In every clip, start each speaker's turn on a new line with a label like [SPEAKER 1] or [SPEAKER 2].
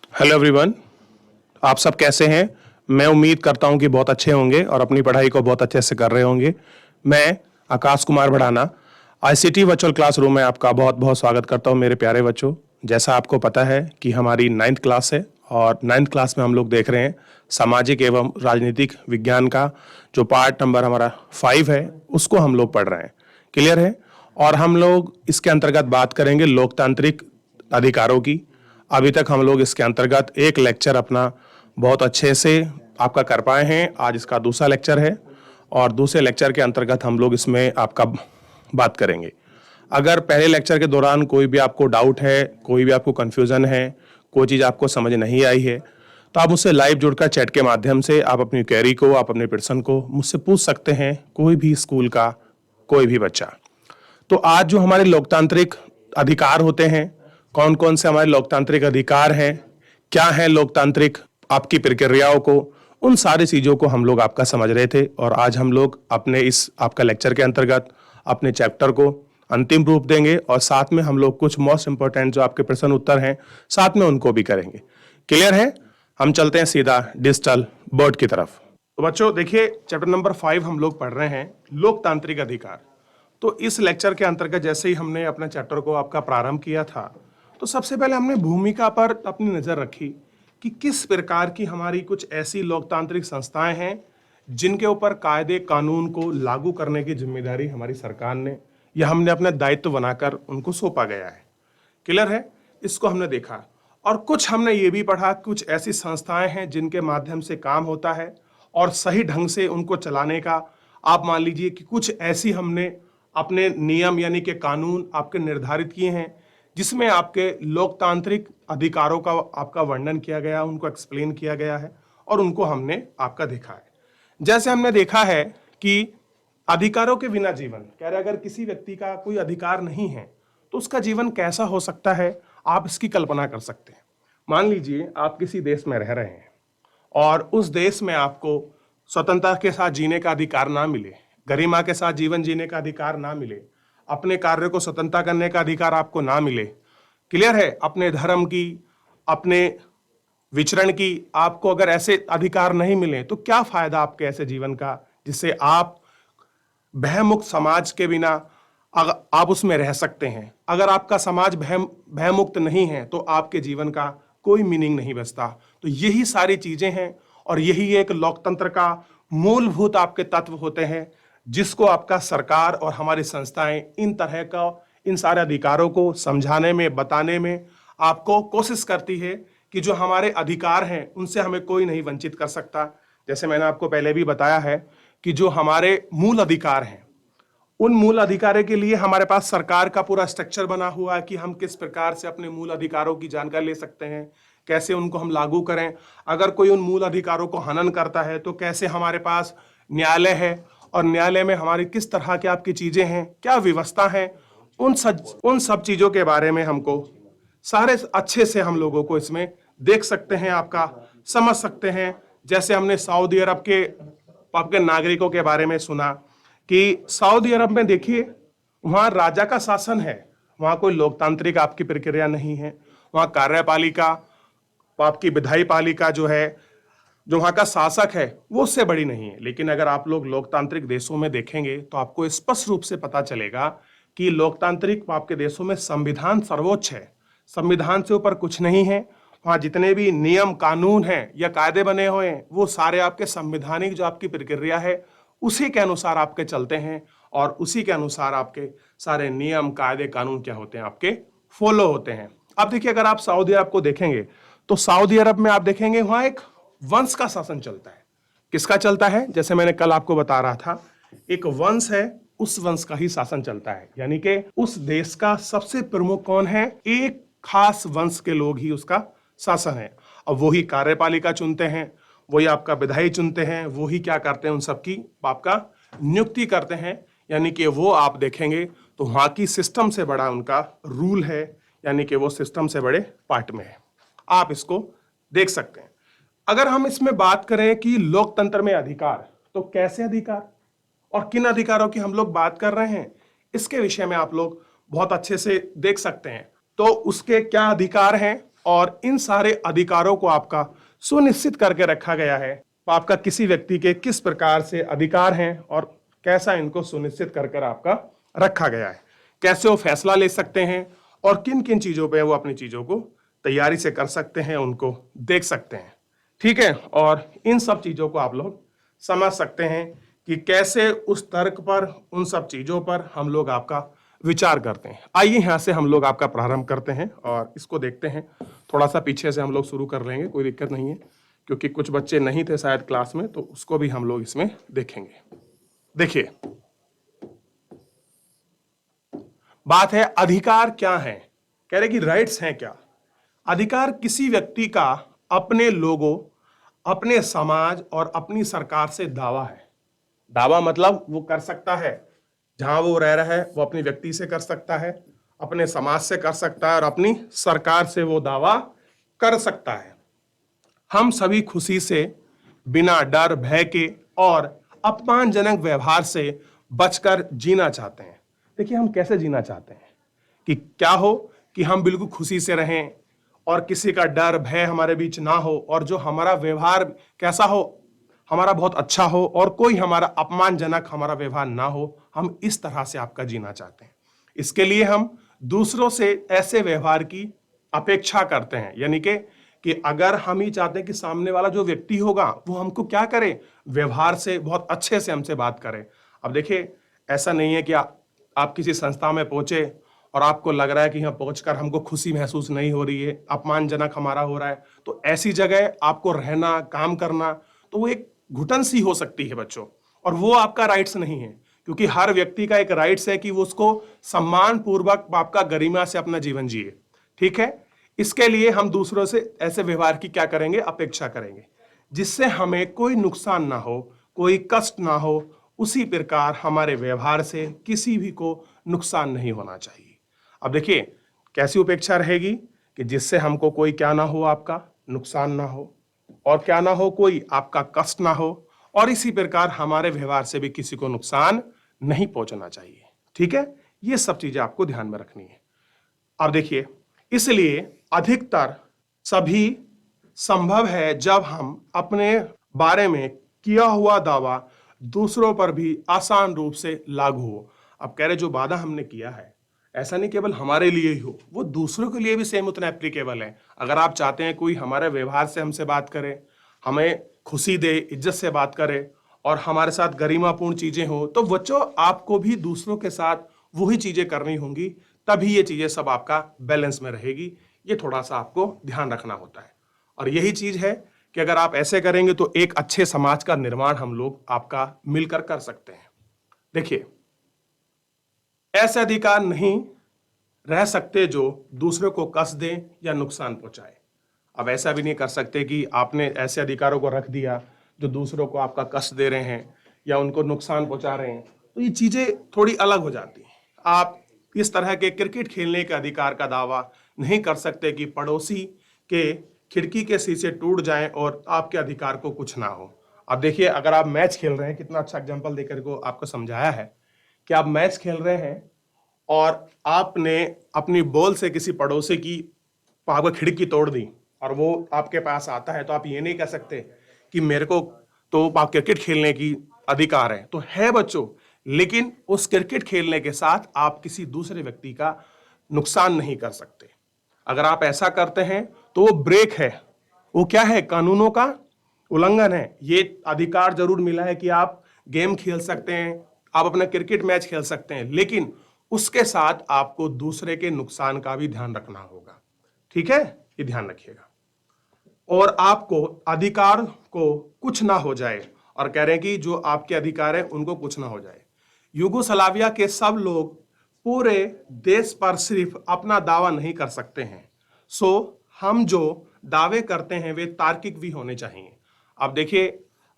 [SPEAKER 1] Hello everyone. आप सब कैसे हैं? मैं उम्मीद करता हूं कि बहुत अच्छे होंगे और अपनी पढ़ाई को बहुत अच्छे से कर रहे होंगे। मैं Akash Kumar Bhadana ICT virtual classroom में आपका बहुत बहुत स्वागत करता हूं मेरे प्यारे बच्चों। जैसा आपको पता है कि हमारी 9th क्लास है और 9th क्लास में हम लोग देख रहे हैं सामाजिक एवं राजनीतिक विज्ञान का जो पार्ट नंबर हमारा 5 है उसको हम लोग पढ़ रहे हैं। क्लियर है? और हम लोग इसके अंतर्गत बात करेंगे लोकतांत्रिक अधिकारों की। अभी तक हम लोग इसके अंतर्गत एक लेक्चर अपना बहुत अच्छे से आपका कर पाए हैं। आज इसका दूसरा लेक्चर है और दूसरे लेक्चर के अंतर्गत हम लोग इसमें आपका बात करेंगे। अगर पहले लेक्चर के दौरान कोई भी आपको डाउट है, कोई भी आपको कन्फ्यूज़न है, कोई चीज़ आपको समझ नहीं आई है, तो आप मुझसे लाइव जुड़कर चैट के माध्यम से आप अपनी क्वेरी को, आप अपने प्रश्न को मुझसे पूछ सकते हैं, कोई भी स्कूल का कोई भी बच्चा। तो आज जो हमारे लोकतांत्रिक अधिकार होते हैं, कौन कौन से हमारे लोकतांत्रिक अधिकार हैं, क्या है लोकतांत्रिक आपकी प्रक्रियाओं को, उन सारी चीज़ों को हम लोग आपका समझ रहे थे। और आज हम लोग अपने इस आपका लेक्चर के अंतर्गत अपने चैप्टर को अंतिम रूप देंगे और साथ में हम लोग कुछ मोस्ट इंपॉर्टेंट जो आपके प्रश्न उत्तर हैं साथ में उनको भी करेंगे। क्लियर है? हम चलते हैं सीधा डिजिटल बोर्ड की तरफ। तो बच्चों देखिए, चैप्टर नंबर 5 हम लोग पढ़ रहे हैं लोकतांत्रिक अधिकार। तो इस लेक्चर के अंतर्गत जैसे ही हमने अपने चैप्टर को आपका प्रारंभ किया था, तो सबसे पहले हमने भूमिका पर अपनी नज़र रखी कि किस प्रकार की हमारी कुछ ऐसी लोकतांत्रिक संस्थाएं हैं जिनके ऊपर कायदे कानून को लागू करने की जिम्मेदारी हमारी सरकार ने या हमने अपना दायित्व बनाकर उनको सौंपा गया है। क्लियर है? इसको हमने देखा। और कुछ हमने ये भी पढ़ा, कुछ ऐसी संस्थाएं हैं जिनके माध्यम से काम होता है और सही ढंग से उनको चलाने का आप मान लीजिए कि कुछ ऐसी हमने अपने नियम यानी कि कानून आपके निर्धारित किए हैं जिसमें आपके लोकतांत्रिक अधिकारों का आपका वर्णन किया गया, उनको एक्सप्लेन किया गया है और उनको हमने आपका देखा है। जैसे हमने देखा है कि अधिकारों के बिना जीवन, कह रहे अगर किसी व्यक्ति का कोई अधिकार नहीं है तो उसका जीवन कैसा हो सकता है, आप इसकी कल्पना कर सकते हैं। मान लीजिए आप किसी देश में रह रहे हैं और उस देश में आपको स्वतंत्रता के साथ जीने का अधिकार ना मिले, गरिमा के साथ जीवन जीने का अधिकार ना मिले, अपने कार्य को स्वतंत्रता करने का अधिकार आपको ना मिले। क्लियर है? अपने धर्म की, अपने विचरण की आपको अगर ऐसे अधिकार नहीं मिले तो क्या फायदा आपके ऐसे जीवन का जिससे आप भयमुक्त समाज के बिना आप उसमें रह सकते हैं। अगर आपका समाज भयमुक्त नहीं है तो आपके जीवन का कोई मीनिंग नहीं बचता। तो यही सारी चीजें हैं और यही एक लोकतंत्र का मूलभूत आपके तत्व होते हैं जिसको आपका सरकार और हमारी संस्थाएं इन तरह का इन सारे अधिकारों को समझाने में, बताने में आपको कोशिश करती है कि जो हमारे अधिकार हैं उनसे हमें कोई नहीं वंचित कर सकता। जैसे मैंने आपको पहले भी बताया है कि जो हमारे मूल अधिकार हैं उन मूल अधिकारों के लिए हमारे पास सरकार का पूरा स्ट्रक्चर बना हुआ है कि हम किस प्रकार से अपने मूल अधिकारों की जानकारी ले सकते हैं, कैसे उनको हम लागू करें। अगर कोई उन मूल अधिकारों को हनन करता है तो कैसे हमारे पास न्यायालय है और न्यायालय में हमारी किस तरह की आपकी चीजें हैं, क्या व्यवस्था है, उन सब चीजों के बारे में हमको सारे अच्छे से हम लोगों को इसमें देख सकते हैं, आपका समझ सकते हैं। जैसे हमने सऊदी अरब के आपके नागरिकों के बारे में सुना कि सऊदी अरब में देखिए वहां राजा का शासन है, वहां कोई लोकतांत्रिक आपकी प्रक्रिया नहीं है। वहां कार्यपालिका, आपकी विधायी पालिका जो है, जो वहां का शासक है वो उससे बड़ी नहीं है। लेकिन अगर आप लोग लोकतांत्रिक देशों में देखेंगे तो आपको स्पष्ट रूप से पता चलेगा कि लोकतांत्रिक आपके देशों में संविधान सर्वोच्च है, संविधान से ऊपर कुछ नहीं है। वहां जितने भी नियम कानून हैं या कायदे बने हुए हैं वो सारे आपके संवैधानिक जो आपकी प्रक्रिया है उसी के अनुसार आपके चलते हैं और उसी के अनुसार आपके सारे नियम कायदे कानून क्या होते हैं, आपके फॉलो होते हैं। अब देखिए, अगर आप सऊदी अरब को देखेंगे तो सऊदी अरब में आप देखेंगे वहां एक वंश का शासन चलता है। किसका चलता है? जैसे मैंने कल आपको बता रहा था, एक वंश है, उस वंश का ही शासन चलता है। यानी कि उस देश का सबसे प्रमुख कौन है? एक खास वंश के लोग ही उसका शासन है। अब वही कार्यपालिका चुनते हैं, वही आपका विधायी चुनते हैं, वही क्या करते हैं, उन सबकी आपका नियुक्ति करते हैं। यानी कि वो आप देखेंगे तो वहां की सिस्टम से बड़ा उनका रूल है, यानी कि वो सिस्टम से बड़े पार्ट में है। आप इसको देख सकते हैं। अगर हम इसमें बात करें कि लोकतंत्र में अधिकार, तो कैसे अधिकार और किन अधिकारों की हम लोग बात कर रहे हैं, इसके विषय में आप लोग बहुत अच्छे से देख सकते हैं। तो उसके क्या अधिकार हैं और इन सारे अधिकारों को आपका सुनिश्चित करके रखा गया है। आपका किसी व्यक्ति के किस प्रकार से अधिकार हैं और कैसा इनको सुनिश्चित कर कर आपका रखा गया है, कैसे वो फैसला ले सकते हैं और किन किन चीजों पे वो अपनी चीजों को तैयारी से कर सकते हैं, उनको देख सकते हैं। ठीक है, और इन सब चीजों को आप लोग समझ सकते हैं कि कैसे उस तर्क पर, उन सब चीजों पर हम लोग आपका विचार करते हैं। आइए यहां से हम लोग आपका प्रारंभ करते हैं और इसको देखते हैं। थोड़ा सा पीछे से हम लोग शुरू कर लेंगे, कोई दिक्कत नहीं है, क्योंकि कुछ बच्चे नहीं थे शायद क्लास में, तो उसको भी हम लोग इसमें देखेंगे। देखिए, बात है अधिकार क्या है, कह रहे कि राइट्स हैं क्या। अधिकार किसी व्यक्ति का अपने लोगों, अपने समाज और अपनी सरकार से दावा है। दावा मतलब वो कर सकता है, जहां वो रह रहा है वो अपनी व्यक्ति से कर सकता है, अपने समाज से कर सकता है और अपनी सरकार से वो दावा कर सकता है। हम सभी खुशी से, बिना डर भय के और अपमानजनक व्यवहार से बचकर जीना चाहते हैं। देखिए, हम कैसे जीना चाहते हैं कि क्या हो कि हम बिल्कुल खुशी से रहें और किसी का डर भय हमारे बीच ना हो, और जो हमारा व्यवहार कैसा हो, हमारा बहुत अच्छा हो और कोई हमारा अपमानजनक हमारा व्यवहार ना हो। हम इस तरह से आपका जीना चाहते हैं। इसके लिए हम दूसरों से ऐसे व्यवहार की अपेक्षा करते हैं, यानी कि अगर हम ही चाहते हैं कि सामने वाला जो व्यक्ति होगा वो हमको क्या करे, व्यवहार से बहुत अच्छे से हमसे बात करे। अब देखिए, ऐसा नहीं है कि आप किसी संस्था में पहुंचे और आपको लग रहा है कि यहाँ पहुंचकर हमको खुशी महसूस नहीं हो रही है, अपमानजनक हमारा हो रहा है, तो ऐसी जगह आपको रहना, काम करना, तो वो एक घुटन सी हो सकती है बच्चों, और वो आपका राइट्स नहीं है। क्योंकि हर व्यक्ति का एक राइट्स है कि वो उसको सम्मान पूर्वक आपका गरिमा से अपना जीवन जिए। ठीक है, इसके लिए हम दूसरों से ऐसे व्यवहार की क्या करेंगे, अपेक्षा करेंगे, जिससे हमें कोई नुकसान ना हो, कोई कष्ट ना हो। उसी प्रकार हमारे व्यवहार से किसी भी को नुकसान नहीं होना चाहिए। अब देखिए, कैसी उपेक्षा रहेगी कि जिससे हमको कोई क्या ना हो, आपका नुकसान ना हो, और क्या ना हो, कोई आपका कष्ट ना हो, और इसी प्रकार हमारे व्यवहार से भी किसी को नुकसान नहीं पहुंचना चाहिए। ठीक है, ये सब चीजें आपको ध्यान में रखनी है। अब देखिए, इसलिए अधिकतर सभी संभव है जब हम अपने बारे में किया हुआ दावा दूसरों पर भी आसान रूप से लागू हो। अब कह रहे जो वादा हमने किया है, ऐसा नहीं केवल हमारे लिए ही हो, वो दूसरों के लिए भी सेम उतना एप्लीकेबल है। अगर आप चाहते हैं कोई हमारे व्यवहार से हमसे बात करे, हमें खुशी दे, इज्जत से बात करे और हमारे साथ गरिमापूर्ण चीजें हो, तो बच्चों आपको भी दूसरों के साथ वही चीजें करनी होंगी, तभी ये चीजें सब आपका बैलेंस में रहेगी। ये थोड़ा सा आपको ध्यान रखना होता है, और यही चीज है कि अगर आप ऐसे करेंगे तो एक अच्छे समाज का निर्माण हम लोग आपका मिलकर कर सकते हैं। देखिए, ऐसे अधिकार नहीं रह सकते जो दूसरों को कष्ट दें या नुकसान पहुंचाए। अब ऐसा भी नहीं कर सकते कि आपने ऐसे अधिकारों को रख दिया जो दूसरों को आपका कष्ट दे रहे हैं या उनको नुकसान पहुंचा रहे हैं, तो ये चीजें थोड़ी अलग हो जाती हैं। आप इस तरह के क्रिकेट खेलने के अधिकार का दावा नहीं कर सकते कि पड़ोसी के खिड़की के शीशे टूट जाएं और आपके अधिकार को कुछ ना हो। अब देखिए, अगर आप मैच खेल रहे हैं, कितना अच्छा एग्जाम्पल देकर को आपको समझाया है कि आप मैच खेल रहे हैं और आपने अपनी बॉल से किसी पड़ोसी की खिड़की तोड़ दी और वो आपके पास आता है, तो आप ये नहीं कह सकते कि मेरे को तो क्रिकेट खेलने की अधिकार है। तो है बच्चों, लेकिन उस क्रिकेट खेलने के साथ आप किसी दूसरे व्यक्ति का नुकसान नहीं कर सकते। अगर आप ऐसा करते हैं तो वो ब्रेक है, वो क्या है, कानूनों का उल्लंघन है। ये अधिकार जरूर मिला है कि आप गेम खेल सकते हैं, आप अपना क्रिकेट मैच खेल सकते हैं, लेकिन उसके साथ आपको दूसरे के नुकसान का भी ध्यान रखना होगा। ठीक है, ये ध्यान रखिएगा। और आपको अधिकार को कुछ ना हो जाए, और कह रहे हैं कि जो आपके अधिकार है उनको कुछ ना हो जाए। युगोस्लाविया के सब लोग पूरे देश पर सिर्फ अपना दावा नहीं कर सकते हैं, सो हम जो दावे करते हैं वे तार्किक भी होने चाहिए। अब देखिए,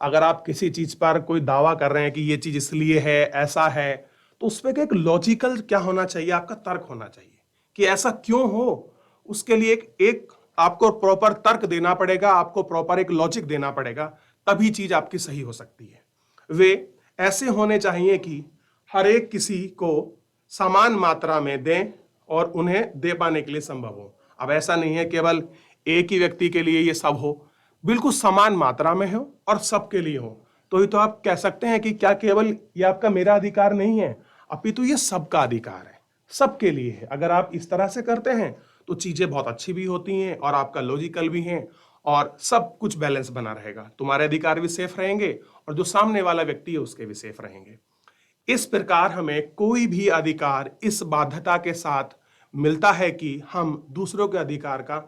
[SPEAKER 1] अगर आप किसी चीज पर कोई दावा कर रहे हैं कि ये चीज इसलिए है, ऐसा है, तो उस पर एक लॉजिकल क्या होना चाहिए, आपका तर्क होना चाहिए कि ऐसा क्यों हो। उसके लिए एक आपको प्रॉपर तर्क देना पड़ेगा, आपको प्रॉपर एक लॉजिक देना पड़ेगा, तभी चीज आपकी सही हो सकती है। वे ऐसे होने चाहिए कि हर एक किसी को समान मात्रा में दें और उन्हें दे पाने के लिए संभव हो। अब ऐसा नहीं है केवल एक ही व्यक्ति के लिए ये सब हो, बिल्कुल समान मात्रा में हो और सबके लिए हो। तो ही तो आप कह सकते हैं कि क्या केवल ये आपका मेरा अधिकार नहीं है, अपितु ये सबका अधिकार है, सबके लिए है। अगर आप इस तरह से करते हैं तो चीजें बहुत अच्छी भी होती हैं और आपका लॉजिकल भी है और सब कुछ बैलेंस बना रहेगा। तुम्हारे अधिकार भी सेफ रहेंगे और जो सामने वाला व्यक्ति है उसके भी सेफ रहेंगे। इस प्रकार हमें कोई भी अधिकार इस बाध्यता के साथ मिलता है कि हम दूसरों के अधिकार का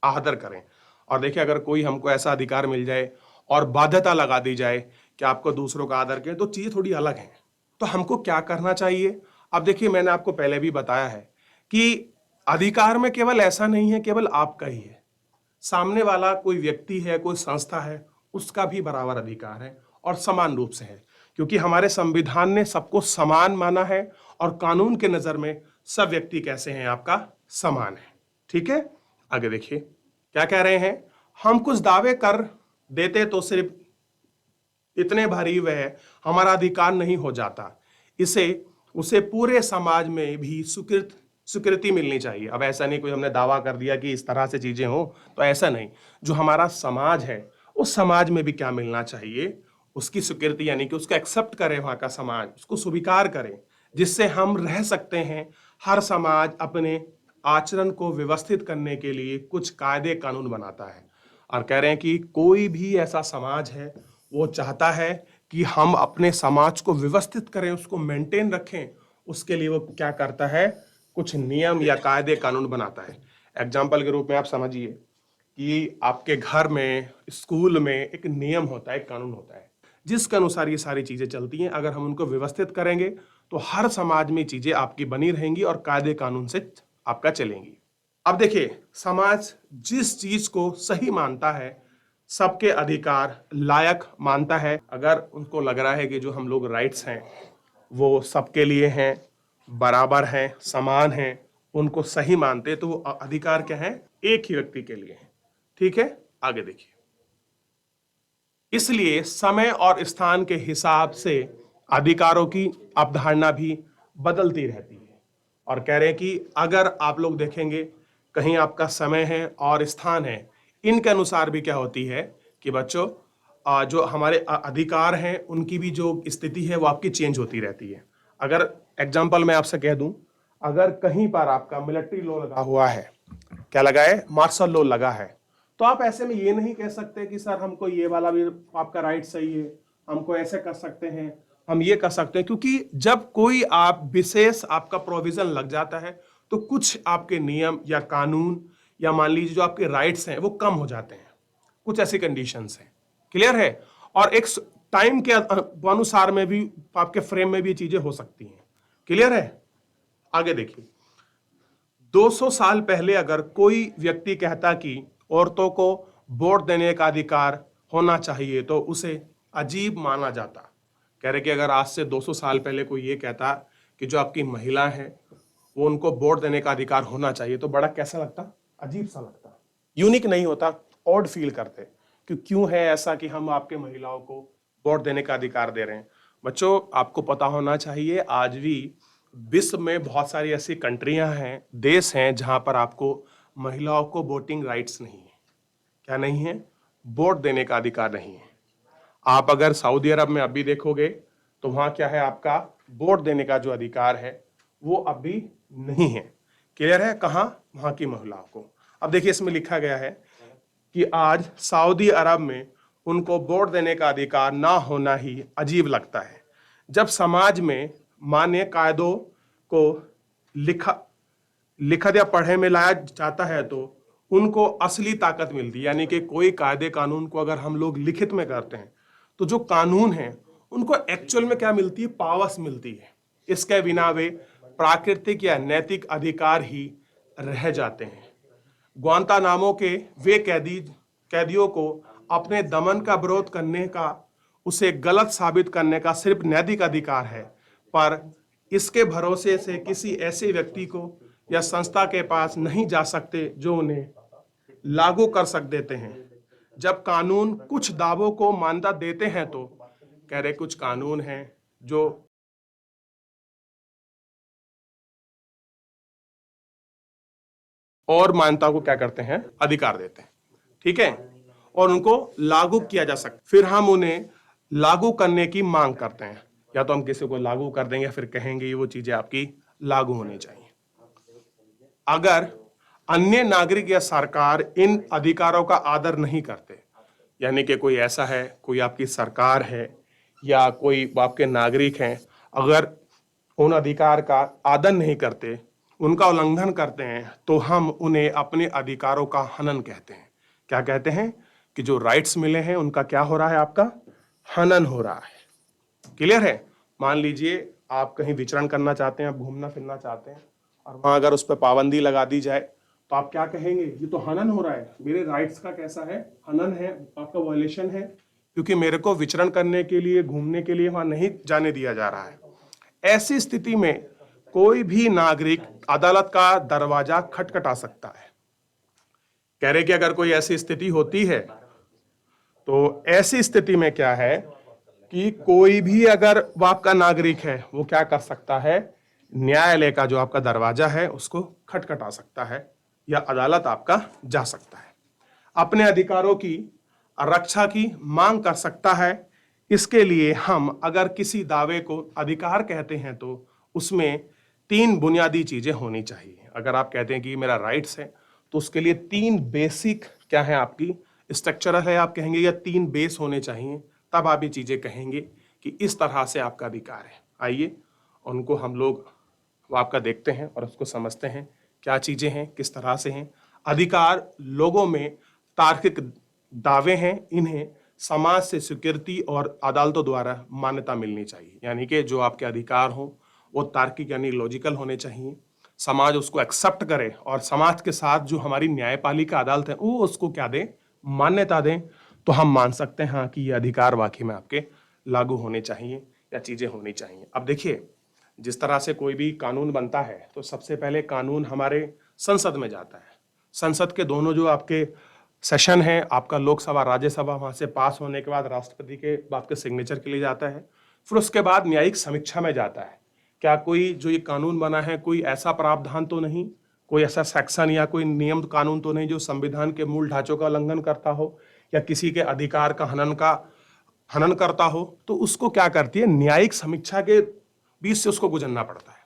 [SPEAKER 1] आदर करें। और देखिए, अगर कोई हमको ऐसा अधिकार मिल जाए और बाध्यता लगा दी जाए कि आपको दूसरों का आदर करें, तो चीजें थोड़ी अलग हैं। तो हमको क्या करना चाहिए? अब देखिए, मैंने आपको पहले भी बताया है कि अधिकार में केवल ऐसा नहीं है केवल आपका ही है, सामने वाला कोई व्यक्ति है, कोई संस्था है, उसका भी बराबर अधिकार है और समान रूप से है, क्योंकि हमारे संविधान ने सबको समान माना है और कानून के नजर में सब व्यक्ति कैसे हैं? आपका समान है। ठीक है, आगे देखिए क्या कह रहे हैं। हम कुछ दावे कर देते तो सिर्फ इतने भारी वह हमारा अधिकार नहीं हो जाता, इसे उसे पूरे समाज में भी स्वीकृति मिलनी चाहिए। अब ऐसा नहीं कोई हमने दावा कर दिया कि इस तरह से चीजें हो, तो ऐसा नहीं। जो हमारा समाज है उस समाज में भी क्या मिलना चाहिए? उसकी स्वीकृति, यानी कि उसको एक्सेप्ट करे वहां का समाज, उसको स्वीकार करे, जिससे हम रह सकते हैं। हर समाज अपने आचरण को व्यवस्थित करने के लिए कुछ कायदे कानून बनाता है और कह रहे हैं कि कोई भी ऐसा समाज है वो चाहता है कि हम अपने समाज को व्यवस्थित करें, उसको मेंटेन रखें। उसके लिए वो क्या करता है? कुछ नियम या कायदे कानून बनाता है। एग्जाम्पल के रूप में आप समझिए कि आपके घर में, स्कूल में एक नियम होता है, एक कानून होता है, जिसके अनुसार ये सारी चीजें चलती हैं। अगर हम उनको व्यवस्थित करेंगे तो हर समाज में चीजें आपकी बनी रहेंगी और कायदे कानून से आपका चलेंगी। अब देखिए, समाज जिस चीज को सही मानता है, सबके अधिकार लायक मानता है, अगर उनको लग रहा है कि जो हम लोग राइट्स हैं वो सबके लिए हैं, बराबर हैं, समान हैं, उनको सही मानते, तो वो अधिकार क्या है? एक ही व्यक्ति के लिए है। ठीक है, आगे देखिए। इसलिए समय और स्थान के हिसाब से अधिकारों की अवधारणा भी बदलती रहती है। और कह रहे हैं कि अगर आप लोग देखेंगे, कहीं आपका समय है और स्थान है, इनके अनुसार भी क्या होती है कि बच्चों, जो हमारे अधिकार हैं उनकी भी जो स्थिति है वो आपकी चेंज होती रहती है। अगर एग्जाम्पल मैं आपसे कह दूं, अगर कहीं पर आपका मिलिट्री लॉ लगा हुआ है, क्या लगा है? मार्शल लॉ लगा है, तो आप ऐसे में ये नहीं कह सकते कि सर हमको ये वाला भी आपका राइट सही है, हमको ऐसे कर सकते हैं, हम ये कर सकते हैं। क्योंकि जब कोई आप विशेष आपका प्रोविजन लग जाता है तो कुछ आपके नियम या कानून या मान लीजिए जो आपके राइट्स हैं वो कम हो जाते हैं। कुछ ऐसी कंडीशंस हैं। क्लियर है? और एक टाइम के अनुसार में भी आपके फ्रेम में भी चीजें हो सकती हैं। क्लियर है? आगे देखिए, 200 साल पहले अगर कोई व्यक्ति कहता कि औरतों को वोट देने का अधिकार होना चाहिए तो उसे अजीब माना जाता। कह रहे कि अगर आज से 200 साल पहले कोई ये कहता कि जो आपकी महिला है वो उनको वोट देने का अधिकार होना चाहिए, तो बड़ा कैसा लगता? अजीब सा लगता, यूनिक नहीं होता, ऑड फील करते कि क्यों है ऐसा कि हम आपके महिलाओं को वोट देने का अधिकार दे रहे हैं। बच्चों, आपको पता होना चाहिए आज भी विश्व में बहुत सारी ऐसी कंट्रियां हैं, देश हैं, जहां पर आपको महिलाओं को वोटिंग राइट्स नहीं है। क्या नहीं है? वोट देने का अधिकार नहीं है। आप अगर सऊदी अरब में अभी देखोगे तो वहां क्या है? आपका वोट देने का जो अधिकार है वो अभी नहीं है। क्लियर है? कहां? वहां की महिलाओं को। अब देखिए, इसमें लिखा गया है कि आज सऊदी अरब में उनको वोट देने का अधिकार ना होना ही अजीब लगता है। जब समाज में मान्य कायदों को लिखत या पढ़े में लाया जाता है तो उनको असली ताकत मिलती है। यानी कि कोई कायदे कानून को अगर हम लोग लिखित में करते हैं तो जो कानून है उनको एक्चुअल में क्या मिलती है? पावर्स मिलती है। इसके बिना वे प्राकृतिक या नैतिक अधिकार ही रह जाते हैं। ग्वांतानामो के वे कैदियों को अपने दमन का विरोध करने का, उसे गलत साबित करने का सिर्फ नैतिक अधिकार है, पर इसके भरोसे से किसी ऐसे व्यक्ति को या संस्था के पास नहीं जा सकते जो उन्हें लागू कर सक देते हैं। जब कानून कुछ दावों को मान्यता देते हैं तो कह रहे कुछ कानून हैं जो और मान्यता को क्या करते हैं, अधिकार देते हैं, ठीक है, और उनको लागू किया जा सकता, फिर हम उन्हें लागू करने की मांग करते हैं। या तो हम किसी को लागू कर देंगे, फिर कहेंगे वो चीजें आपकी लागू होनी चाहिए। अगर अन्य नागरिक या सरकार इन अधिकारों का आदर नहीं करते, यानी कि कोई ऐसा है, कोई आपकी सरकार है या कोई आपके नागरिक हैं, अगर उन अधिकार का आदर नहीं करते, उनका उल्लंघन करते हैं, तो हम उन्हें अपने अधिकारों का हनन कहते हैं। क्या कहते हैं कि जो राइट्स मिले हैं उनका क्या हो रहा है, आपका हनन हो रहा है। क्लियर है? मान लीजिए आप कहीं विचरण करना चाहते हैं, आप घूमना फिरना चाहते हैं, और वहां अगर उस पर पाबंदी लगा दी जाए तो आप क्या कहेंगे, ये तो हनन हो रहा है, मेरे राइट्स का कैसा है, हनन है, आपका वायलेशन है, क्योंकि मेरे को विचरण करने के लिए, घूमने के लिए वहां नहीं जाने दिया जा रहा है। ऐसी स्थिति में कोई भी नागरिक अदालत का दरवाजा खटखटा सकता है। कह रहे कि अगर कोई ऐसी स्थिति होती है तो ऐसी स्थिति में क्या है कि कोई भी अगर वो आपका नागरिक है, वो क्या कर सकता है, न्यायालय का जो आपका दरवाजा है उसको खटखटा सकता है या अदालत आपका जा सकता है, अपने अधिकारों की रक्षा की मांग कर सकता है। इसके लिए हम अगर किसी दावे को अधिकार कहते हैं तो उसमें 3 बुनियादी चीजें होनी चाहिए। अगर आप कहते हैं कि मेरा राइट्स है तो उसके लिए 3 बेसिक क्या है, आपकी स्ट्रक्चरल है, आप कहेंगे, या 3 बेस होने चाहिए, तब आप ये चीजें कहेंगे कि इस तरह से आपका अधिकार है। आइए उनको हम लोग वो आपका देखते हैं और उसको समझते हैं क्या चीजें हैं, किस तरह से हैं। अधिकार लोगों में तार्किक दावे हैं, इन्हें समाज से स्वीकृति और अदालतों द्वारा मान्यता मिलनी चाहिए। यानी कि जो आपके अधिकार हो वो तार्किक यानी लॉजिकल होने चाहिए, समाज उसको एक्सेप्ट करे, और समाज के साथ जो हमारी न्यायपालिका अदालत है वो उसको क्या दे, मान्यता दें, तो हम मान सकते हैं हाँ कि ये अधिकार वाकई में आपके लागू होने चाहिए या चीजें होनी चाहिए। अब देखिए, जिस तरह से कोई भी कानून बनता है तो सबसे पहले कानून हमारे संसद में जाता है। संसद के दोनों जो आपके सेशन है, आपका लोकसभा राज्यसभा, वहां से पास होने के बाद राष्ट्रपति के आपके सिग्नेचर के लिए जाता है, फिर उसके बाद न्यायिक समीक्षा में जाता है। क्या कोई जो ये कानून बना है कोई ऐसा प्रावधान तो नहीं, कोई ऐसा सेक्शन या कोई नियम कानून तो नहीं जो संविधान के मूल ढांचों का उल्लंघन करता हो या किसी के अधिकार का हनन करता हो, तो उसको क्या करती है, न्यायिक समीक्षा के बीच से उसको गुजरना पड़ता है।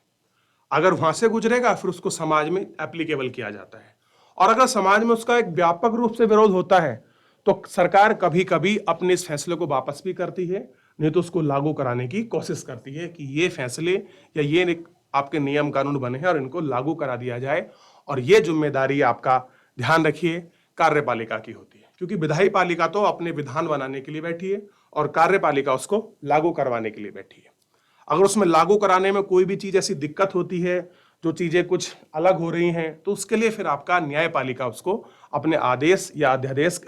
[SPEAKER 1] अगर वहां से गुजरेगा फिर उसको समाज में एप्लीकेबल किया जाता है, और अगर समाज में उसका एक व्यापक रूप से विरोध होता है तो सरकार कभी कभी अपने इस फैसले को वापस भी करती है, नहीं तो उसको लागू कराने की कोशिश करती है कि ये फैसले या ये आपके नियम कानून बने हैं और इनको लागू करा दिया जाए। और ये जिम्मेदारी आपका, ध्यान रखिए, कार्यपालिका की होती है, क्योंकि विधायी पालिका तो अपने विधान बनाने के लिए बैठी है और कार्यपालिका उसको लागू करवाने के लिए बैठी है। अगर उसमें लागू कराने में कोई भी चीज ऐसी दिक्कत होती है, जो चीजें कुछ अलग हो रही हैं, तो उसके लिए फिर आपका न्यायपालिका उसको अपने आदेश या अध्यादेश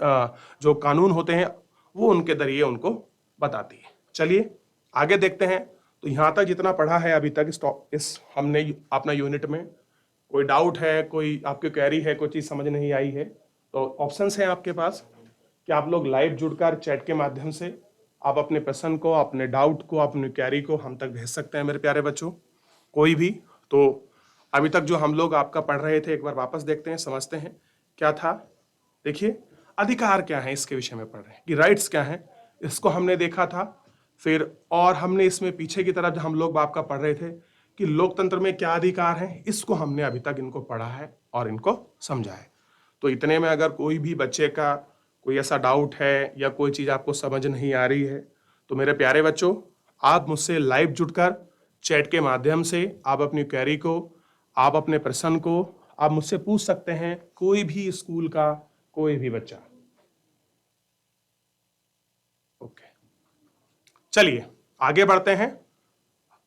[SPEAKER 1] जो कानून होते हैं वो उनके जरिए उनको बताती है। चलिए आगे देखते हैं। तो यहां तक जितना पढ़ा है अभी तक इस हमने अपना यूनिट में, कोई डाउट है, कोई आपकी क्वेरी है, कोई चीज समझ नहीं आई है, तो ऑप्शंस हैं आपके पास कि आप लोग लाइव जुड़कर चैट के माध्यम से आप अपने प्रश्न को, अपने डाउट को, अपनी क्वेरी को हम तक भेज सकते हैं मेरे प्यारे बच्चों, कोई भी। तो अभी तक जो हम लोग आपका पढ़ रहे थे एक बार वापस देखते हैं, समझते हैं क्या था। देखिए, अधिकार क्या है इसके विषय में पढ़ रहे हैं कि राइट्स क्या है, इसको हमने देखा था। फिर और हमने इसमें पीछे की तरफ जो हम लोग आपका पढ़ रहे थे कि लोकतंत्र में क्या अधिकार है, इसको हमने अभी तक इनको पढ़ा है और इनको समझा है। तो इतने में अगर कोई भी बच्चे का कोई ऐसा डाउट है या कोई चीज़ आपको समझ नहीं आ रही है तो मेरे प्यारे बच्चों, आप मुझसे लाइव जुड़कर चैट के माध्यम से आप अपनी क्वेरी को, आप अपने प्रश्न को आप मुझसे पूछ सकते हैं, कोई भी स्कूल का कोई भी बच्चा। ओके, चलिए आगे बढ़ते हैं।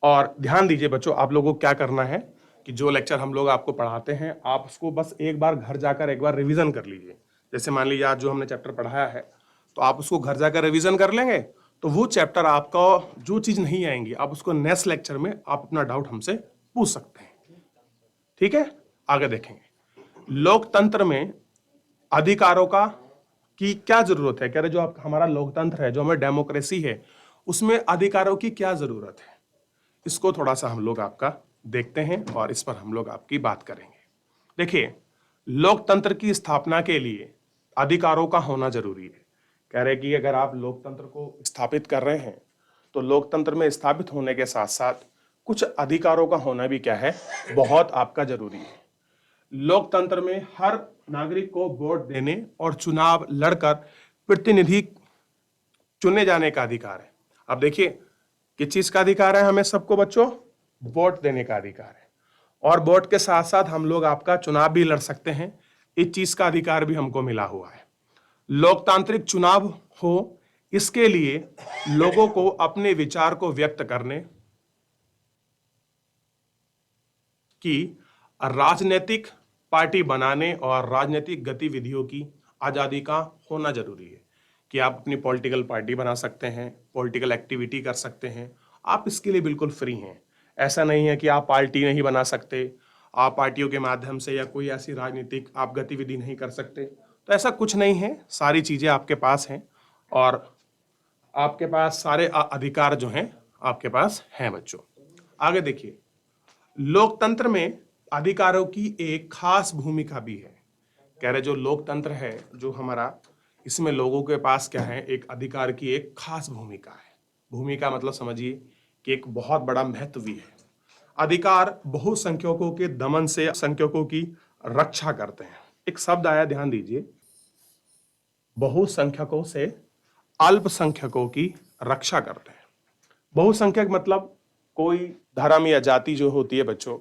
[SPEAKER 1] और ध्यान दीजिए बच्चों, आप लोगों को क्या करना है कि जो लेक्चर हम लोग आपको पढ़ाते हैं आप उसको बस एक बार घर जाकर एक बार रिवीजन कर लीजिए। जैसे मान लीजिए आज जो हमने चैप्टर पढ़ाया है तो आप उसको घर जाकर रिवीजन कर लेंगे, तो वो चैप्टर आपका जो चीज़ नहीं आएंगी आप उसको नेक्स्ट लेक्चर में आप अपना डाउट हमसे पूछ सकते हैं। ठीक है, आगे देखेंगे। लोकतंत्र में अधिकारों का की क्या जरूरत है, कह रहे जो आप हमारा लोकतंत्र है, जो हमारी डेमोक्रेसी है, उसमें अधिकारों की क्या जरूरत है, इसको थोड़ा सा हम लोग आपका देखते हैं और इस पर हम लोग आपकी बात करेंगे। देखिए, लोकतंत्र की स्थापना के लिए अधिकारों का होना जरूरी है। कह रहे कि अगर आप लोकतंत्र को स्थापित कर रहे हैं तो लोकतंत्र में स्थापित होने के साथ साथ कुछ अधिकारों का होना भी क्या है, बहुत आपका जरूरी है। लोकतंत्र में हर नागरिक को वोट देने और चुनाव लड़कर प्रतिनिधि चुने जाने का अधिकार है। अब देखिए किस चीज का अधिकार है हमें सबको बच्चों, वोट देने का अधिकार है। और वोट के साथ साथ हम लोग आपका चुनाव भी लड़ सकते हैं, इस चीज का अधिकार भी हमको मिला हुआ है। लोकतांत्रिक चुनाव हो, इसके लिए लोगों को अपने विचार को व्यक्त करने की, राजनीतिक पार्टी बनाने और राजनीतिक गतिविधियों की आजादी का होना जरूरी है। कि आप अपनी पॉलिटिकल पार्टी बना सकते हैं, पॉलिटिकल एक्टिविटी कर सकते हैं, आप इसके लिए बिल्कुल फ्री हैं। ऐसा नहीं है कि आप पार्टी नहीं बना सकते, आप पार्टियों के माध्यम से या कोई ऐसी राजनीतिक आप गतिविधि नहीं कर सकते, तो ऐसा कुछ नहीं है। सारी चीजें आपके पास हैं और आपके पास सारे अधिकार जो हैं आपके पास हैं बच्चों। आगे देखिए, लोकतंत्र में अधिकारों की एक खास भूमिका भी है। कह रहे जो लोकतंत्र है जो हमारा, इसमें लोगों के पास क्या है, एक अधिकार की एक खास भूमिका है। भूमिका मतलब समझिए कि एक बहुत बड़ा महत्व भी है। अधिकार बहुसंख्यकों के दमन से संख्यकों की रक्षा करते हैं। एक शब्द आया, ध्यान दीजिए, बहुसंख्यकों से अल्पसंख्यकों की रक्षा करते हैं। बहुसंख्यक मतलब कोई धर्म या जाति जो होती है बच्चों,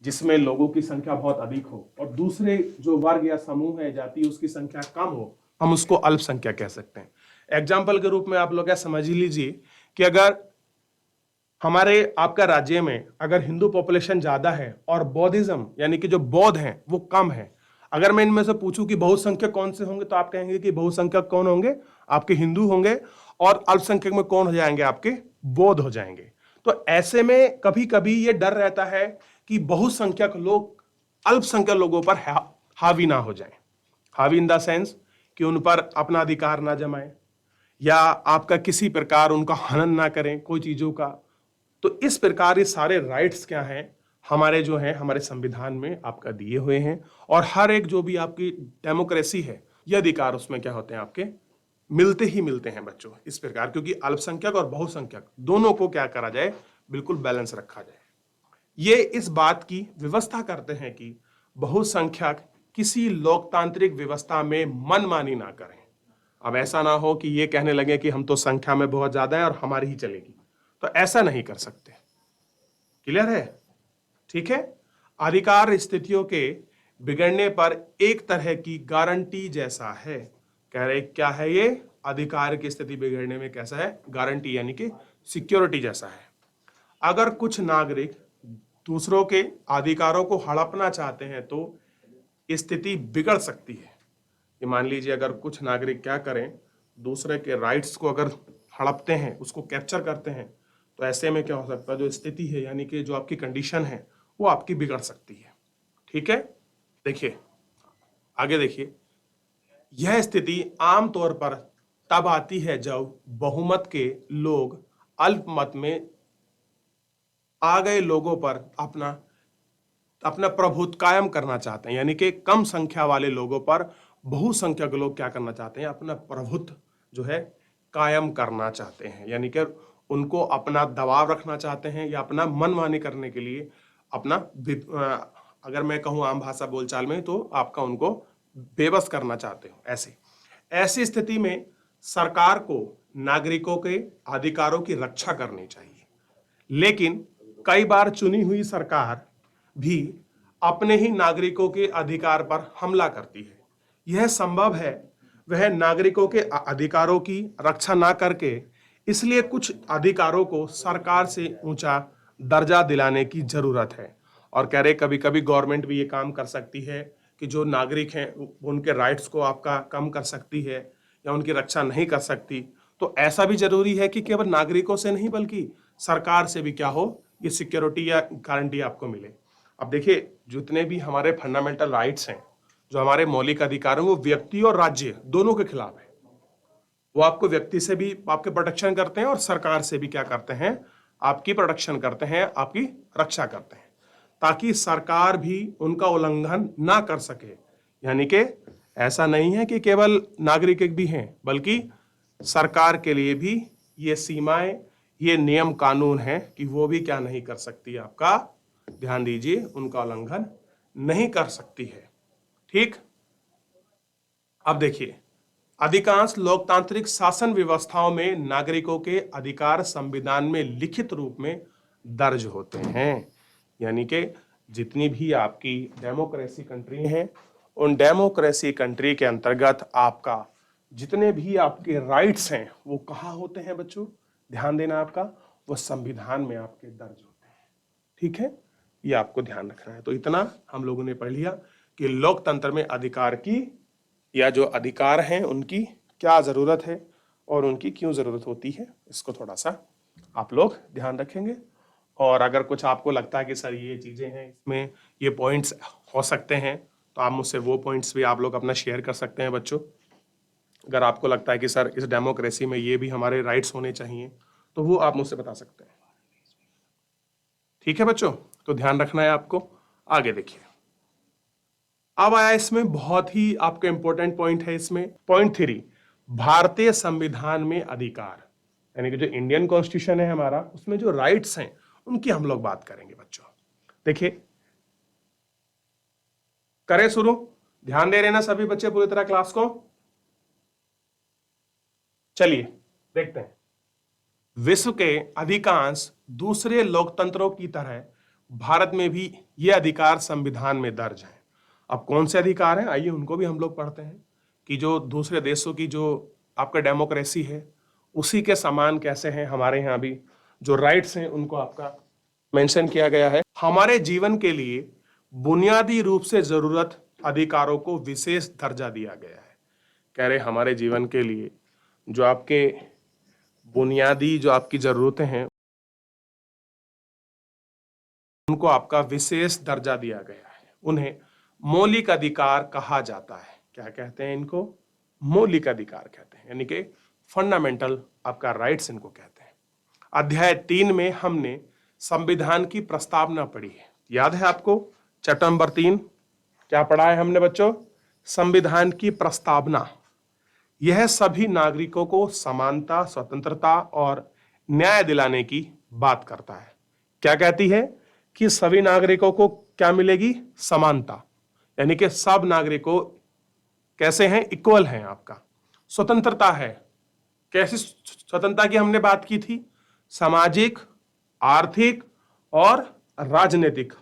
[SPEAKER 1] जिसमें लोगों की संख्या बहुत अधिक हो और दूसरे जो वर्ग या समूह है, जाति, उसकी संख्या कम हो, हम उसको अल्पसंख्यक कह सकते हैं। एग्जाम्पल के रूप में आप लोग क्या समझ लीजिए कि अगर हमारे आपका राज्य में अगर हिंदू पॉपुलेशन ज्यादा है और बौद्धिज्म यानी कि जो बौद्ध हैं वो कम है, अगर मैं इनमें से पूछूं कि बहुसंख्यक कौन से होंगे, तो आप कहेंगे कि बहुसंख्यक कौन होंगे, आपके हिंदू होंगे, और अल्पसंख्यक में कौन हो जाएंगे, आपके बौद्ध हो जाएंगे। तो ऐसे में कभी कभी ये डर रहता है कि बहुसंख्यक लोग अल्पसंख्यक लोगों पर हावी ना हो जाएं। हावी इन द सेंस कि उन पर अपना अधिकार ना जमाएं या आपका किसी प्रकार उनका हनन ना करें कोई चीजों का। तो इस प्रकार ये सारे राइट्स क्या हैं, हमारे जो हैं हमारे संविधान में आपका दिए हुए हैं। और हर एक जो भी आपकी डेमोक्रेसी है, ये अधिकार उसमें क्या होते हैं, आपके मिलते ही मिलते हैं बच्चों इस प्रकार, क्योंकि अल्पसंख्यक और बहुसंख्यक दोनों को क्या करा जाए, बिल्कुल बैलेंस रखा जाए। ये इस बात की व्यवस्था करते हैं कि बहुसंख्यक किसी लोकतांत्रिक व्यवस्था में मनमानी ना करें। अब ऐसा ना हो कि ये कहने लगे कि हम तो संख्या में बहुत ज्यादा है और हमारी ही चलेगी, तो ऐसा नहीं कर सकते। क्लियर है? ठीक है। अधिकार स्थितियों के बिगड़ने पर एक तरह की गारंटी जैसा है। कह रहे क्या है ये, अधिकार की स्थिति बिगड़ने में कैसा है, गारंटी यानी कि सिक्योरिटी जैसा है। अगर कुछ नागरिक दूसरों के अधिकारों को हड़पना चाहते हैं तो स्थिति बिगड़ सकती है। ये मान लीजिए अगर कुछ नागरिक क्या करें, दूसरे के राइट्स को अगर हड़पते हैं, उसको कैप्चर करते हैं, तो ऐसे में क्या हो सकता है, जो स्थिति है यानी कि जो आपकी कंडीशन है वो आपकी बिगड़ सकती है। ठीक है, देखिए आगे देखिए, यह स्थिति आमतौर पर तब आती है जब बहुमत के लोग अल्पमत में आ गए लोगों पर अपना अपना प्रभुत्व कायम करना चाहते हैं। यानी कि कम संख्या वाले लोगों पर बहुसंख्यक लोग क्या करना चाहते हैं, अपना प्रभुत्व जो है कायम करना चाहते हैं। यानी कि उनको अपना दबाव रखना चाहते हैं या अपना मनमानी करने के लिए अपना अगर मैं कहूँ आम भाषा बोलचाल में, तो आपका उनको बेबस करना चाहते हो। ऐसी स्थिति में सरकार को नागरिकों के अधिकारों की रक्षा करनी चाहिए, लेकिन कई बार चुनी हुई सरकार भी अपने ही नागरिकों के अधिकार पर हमला करती है। यह संभव है वह नागरिकों के अधिकारों की रक्षा ना करके, इसलिए कुछ अधिकारों को सरकार से ऊंचा दर्जा दिलाने की जरूरत है। और कह रहे कभी कभी गवर्नमेंट भी ये काम कर सकती है कि जो नागरिक हैं उनके राइट्स को आपका कम कर सकती है या उनकी रक्षा नहीं कर सकती। तो ऐसा भी जरूरी है कि केवल नागरिकों से नहीं बल्कि सरकार से भी क्या हो, ये सिक्योरिटी या गारंटी आपको मिले। अब देखिए, जितने भी हमारे फंडामेंटल राइट्स हैं, जो हमारे मौलिक अधिकार हैं, वो व्यक्ति और राज्य दोनों के खिलाफ है। वो आपको व्यक्ति से भी आपके प्रोटेक्शन करते हैं और सरकार से भी क्या करते हैं, आपकी प्रोटेक्शन करते हैं, आपकी रक्षा करते हैं, ताकि सरकार भी उनका उल्लंघन ना कर सके यानी कि ऐसा नहीं है कि केवल नागरिक भी हैं, बल्कि सरकार के लिए भी ये सीमाएं, ये नियम कानून हैं कि वो भी क्या नहीं कर सकती, आपका ध्यान दीजिए, उनका उल्लंघन नहीं कर सकती है। ठीक, अब देखिए, अधिकांश लोकतांत्रिक शासन व्यवस्थाओं में नागरिकों के अधिकार संविधान में लिखित रूप में दर्ज होते हैं। यानी कि जितनी भी आपकी डेमोक्रेसी कंट्री हैं, उन डेमोक्रेसी कंट्री के अंतर्गत आपका जितने भी आपके राइट्स हैं वो कहाँ होते हैं बच्चों, ध्यान देना, आपका वो संविधान में आपके दर्ज होते हैं। ठीक है, ये आपको ध्यान रखना है। तो इतना हम लोगों ने पढ़ लिया कि लोकतंत्र में अधिकार की या जो अधिकार हैं उनकी क्या जरूरत है और उनकी क्यों जरूरत होती है, इसको थोड़ा सा आप लोग ध्यान रखेंगे। और अगर कुछ आपको लगता है कि सर ये चीजें हैं, इसमें ये पॉइंट्स हो सकते हैं, तो आप मुझसे वो पॉइंट्स भी आप लोग अपना शेयर कर सकते हैं बच्चों। अगर आपको लगता है कि सर इस डेमोक्रेसी में ये भी हमारे राइट्स होने चाहिए, तो वो आप मुझसे बता सकते हैं। ठीक है बच्चों, तो ध्यान रखना है आपको। आगे देखिए, अब आया इसमें बहुत ही आपका इंपॉर्टेंट पॉइंट है, इसमें पॉइंट 3, भारतीय संविधान में अधिकार, यानी कि जो इंडियन कॉन्स्टिट्यूशन है हमारा, उसमें जो राइट्स हैं उनकी हम लोग बात करेंगे बच्चों। देखिए, करें शुरू, ध्यान दे रहे ना सभी बच्चे पूरी तरह क्लास को। चलिए देखते हैं। विश्व के अधिकांश दूसरे लोकतंत्रों की तरह भारत में भी ये अधिकार संविधान में दर्ज है। अब कौन से अधिकार हैं, आइए उनको भी हम लोग पढ़ते हैं कि जो दूसरे देशों की जो आपका डेमोक्रेसी है उसी के समान कैसे हैं हमारे यहाँ भी जो राइट्स हैं उनको आपका मेंशन किया गया है। हमारे जीवन के लिए बुनियादी रूप से जरूरत अधिकारों को विशेष दर्जा दिया गया है। कह रहे हमारे जीवन के लिए जो आपके बुनियादी जो आपकी जरूरतें हैं उनको आपका विशेष दर्जा दिया गया है। उन्हें मौलिक अधिकार कहा जाता है। क्या कहते हैं इनको, मौलिक अधिकार कहते हैं, यानी कि फंडामेंटल आपका राइट्स इनको कहते हैं। अध्याय 3 में हमने संविधान की प्रस्तावना पढ़ी है, याद है आपको, चैप्टर नंबर 3 क्या पढ़ा है हमने बच्चों, संविधान की प्रस्तावना। यह सभी नागरिकों को समानता, स्वतंत्रता और न्याय दिलाने की बात करता है। क्या कहती है कि सभी नागरिकों को क्या मिलेगी, समानता, यानी कि सब नागरिकों कैसे हैं, इक्वल हैं आपका। स्वतंत्रता है, कैसी स्वतंत्रता की हमने बात की थी, सामाजिक, आर्थिक और राजनीतिक,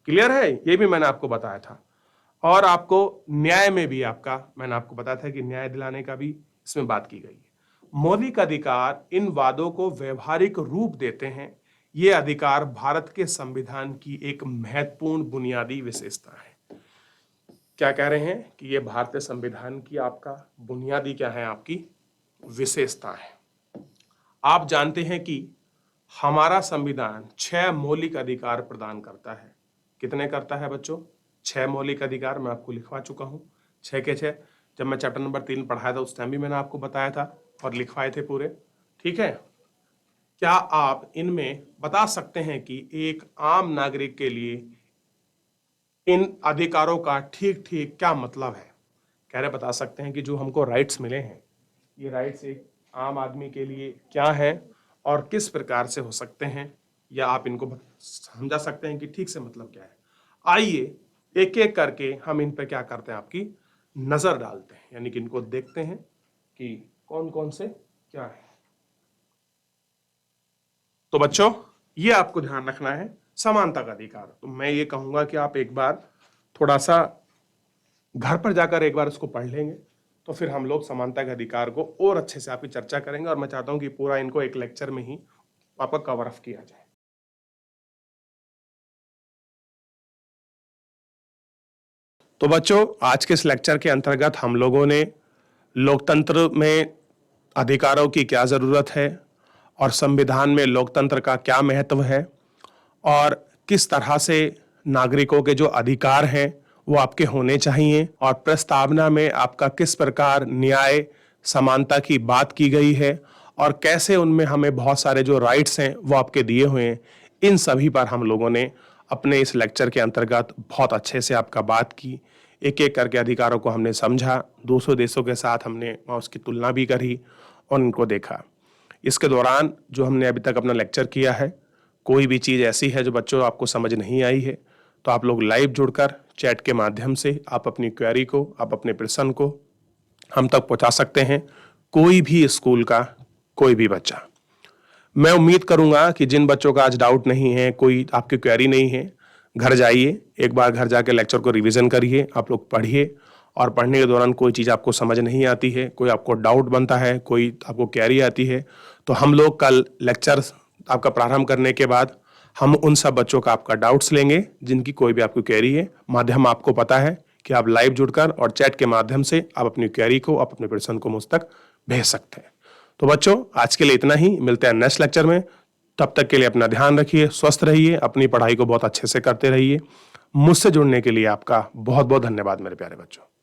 [SPEAKER 1] क्लियर है, ये भी मैंने आपको बताया था। और आपको न्याय में भी आपका मैंने आपको बताया था कि न्याय दिलाने का भी इसमें बात की गई है। मौलिक अधिकार इन वादों को व्यवहारिक रूप देते हैं। ये अधिकार भारत के संविधान की एक महत्वपूर्ण बुनियादी विशेषता है। क्या कह रहे हैं कि ये भारतीय संविधान की आपका बुनियादी क्या है, आपकी विशेषता है। आप जानते हैं कि हमारा संविधान 6 मौलिक अधिकार प्रदान करता है। कितने करता है बच्चों, 6 मौलिक अधिकार मैं आपको लिखवा चुका हूं, 6 के 6। जब मैं चैप्टर नंबर 3 पढ़ाया था उस टाइम भी मैंने आपको बताया था और लिखवाए थे पूरे। ठीक है, क्या आप इनमें बता सकते हैं कि एक आम नागरिक के लिए इन अधिकारों का ठीक ठीक क्या मतलब है। कह रहे बता सकते हैं कि जो हमको राइट्स मिले हैं, ये राइट्स एक आम आदमी के लिए क्या है और किस प्रकार से हो सकते हैं, या आप इनको समझा सकते हैं कि ठीक से मतलब क्या है। आइए एक एक करके हम इन पे क्या करते हैं, आपकी नजर डालते हैं, यानी कि इनको देखते हैं कि कौन कौन से क्या है। तो बच्चों ये आपको ध्यान रखना है, समानता का अधिकार। तो मैं ये कहूंगा कि आप एक बार थोड़ा सा घर पर जाकर एक बार इसको पढ़ लेंगे, तो फिर हम लोग समानता के अधिकार को और अच्छे से आपकी चर्चा करेंगे। और मैं चाहता हूं कि पूरा इनको एक लेक्चर में ही आपका कवर अप किया जाए। तो बच्चों आज के इस लेक्चर के अंतर्गत हम लोगों ने लोकतंत्र में अधिकारों की क्या जरूरत है और संविधान में लोकतंत्र का क्या महत्व है और किस तरह से नागरिकों के जो अधिकार हैं वो आपके होने चाहिए, और प्रस्तावना में आपका किस प्रकार न्याय, समानता की बात की गई है और कैसे उनमें हमें बहुत सारे जो राइट्स हैं वो आपके दिए हुए हैं। इन सभी पर हम लोगों ने अपने इस लेक्चर के अंतर्गत बहुत अच्छे से आपका बात की। एक एक करके अधिकारों को हमने समझा, 200 देशों के साथ हमने उसकी तुलना भी करी और उनको देखा। इसके दौरान जो हमने अभी तक अपना लेक्चर किया है, कोई भी चीज़ ऐसी है जो बच्चों आपको समझ नहीं आई है तो आप लोग लाइव जुड़कर चैट के माध्यम से आप अपनी क्वेरी को, आप अपने प्रश्न को हम तक पहुंचा सकते हैं, कोई भी स्कूल का कोई भी बच्चा। मैं उम्मीद करूंगा कि जिन बच्चों का आज डाउट नहीं है, कोई आपकी क्वेरी नहीं है, घर जाइए, एक बार घर जाके लेक्चर को रिवीजन करिए, आप लोग पढ़िए और पढ़ने के दौरान कोई चीज़ आपको समझ नहीं आती है, कोई आपको डाउट बनता है, कोई आपको क्वेरी आती है, तो हम लोग कल लेक्चर आपका प्रारंभ करने के बाद हम उन सब बच्चों का आपका डाउट्स लेंगे जिनकी कोई भी आपकी क्वेरी है। माध्यम आपको पता है कि आप लाइव जुड़कर और चैट के माध्यम से आप अपनी क्वेरी को, आप अपने प्रश्न को मुझ तक भेज सकते हैं। तो बच्चों, आज के लिए इतना ही, मिलते हैं नेक्स्ट लेक्चर में। तब तक के लिए अपना ध्यान रखिए, स्वस्थ रहिए, अपनी पढ़ाई को बहुत अच्छे से करते रहिए। मुझसे जुड़ने के लिए आपका बहुत बहुत धन्यवाद मेरे प्यारे बच्चों।